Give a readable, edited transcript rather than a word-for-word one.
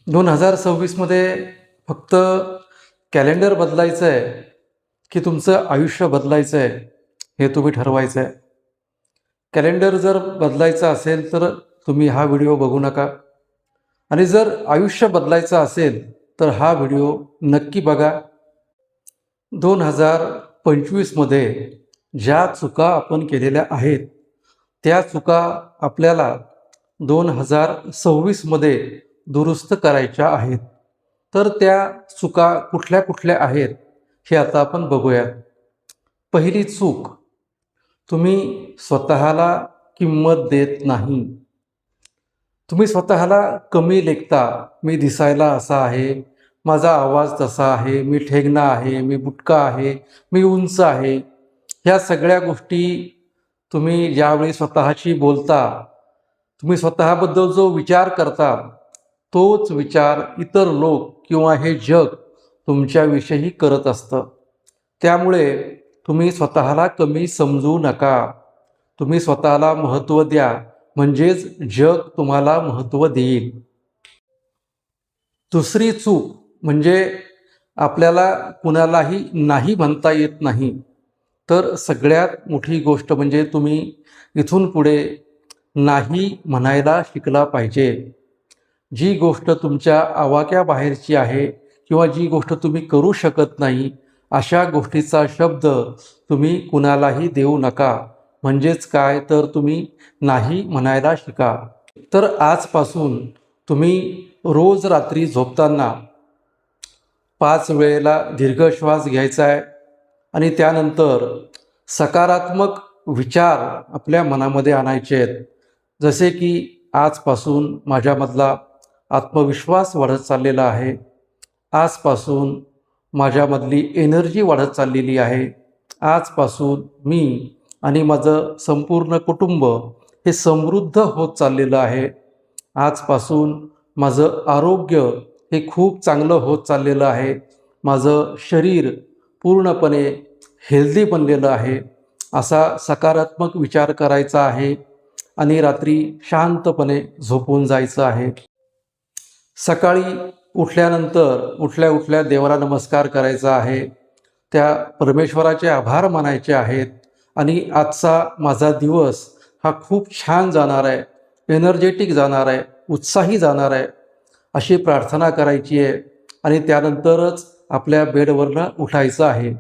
2026मध्ये फक्त कॅलेंडर बदलायचं आहे की तुमचं आयुष्य बदलायचं आहे हे तुम्ही ठरवायचं आहे. कॅलेंडर जर बदलायचं असेल तर तुम्ही हा व्हिडिओ बघू नका, आणि जर आयुष्य बदलायचं असेल तर हा व्हिडिओ नक्की बघा. 2025मध्ये ज्या चुका आपण केलेल्या आहेत त्या चुका आपल्याला 2026मध्ये दुरुस्त करायच्या आहेत. तर त्या चुका कुठल्या कुठल्या आहेत हे आता आपण बघूयात. पहिली चूक, तुम्ही स्वतःला किंमत देत नाही. तुम्ही स्वतःला कमी लेखता. मी दिसायला असा आहे, माझा आवाज तसा आहे, मी ठेंगणा आहे, मी बुटका आहे, मी उंच आहे. ह्या सगळ्या गोष्टी तुम्ही ज्यावेळी स्वतःशी बोलता, तुम्ही स्वतःबद्दल जो विचार करता तोच विचार इतर लोक किंवा हे जग तुमच्याविषयी करत असतं. त्यामुळे तुम्ही स्वतःला कमी समजू नका. तुम्ही स्वतःला महत्त्व द्या, म्हणजेच जग तुम्हाला महत्त्व देईल. दुसरी चूक म्हणजे आपल्याला कुणालाही नाही म्हणता येत नाही. तर सगळ्यात मोठी गोष्ट म्हणजे तुम्ही इथून पुढे नाही म्हणायला शिकला पाहिजे. जी गोष्ट तुमच्या आवाक्याबाहेरची आहे किंवा जी गोष्ट तुम्ही करू शकत नाही, अशा गोष्टीचा शब्द तुम्ही कुणालाही देऊ नका. म्हणजेच काय, तर तुम्ही नाही म्हणायला शिका. तर आजपासून तुम्ही रोज रात्री झोपताना 5 वेळेला दीर्घ श्वास घ्यायचा आहे आणि त्यानंतर सकारात्मक विचार आपल्या मनामध्ये आणायचे आहेत. जसे की आजपासून माझ्यामधला आत्मविश्वास वाढत चाललेला आहे, आजपासून माझ्यामधली एनर्जी वाढत चाललेली आहे, आजपासून मी आणि माझं संपूर्ण कुटुंब हे समृद्ध होत चाललेलं आहे, आजपासून माझं आरोग्य हे खूप चांगलं होत चाललेलं आहे, माझं शरीर पूर्णपणे हेल्दी बनलेलं आहे. असा सकारात्मक विचार करायचा आहे आणि रात्री शांतपणे झोपून जायचं आहे. सकाळी उठल्यानंतर उठल्या देवाला नमस्कार करायचा आहे. त्या परमेश्वराचे आभार मानायचे आहेत आणि आजचा माझा दिवस हा खूप छान जाणार आहे, एनर्जेटिक जाणार आहे, उत्साही जाणार आहे, अशी प्रार्थना करायची आहे आणि त्यानंतरच आपल्या बेडवरनं उठायचं आहे.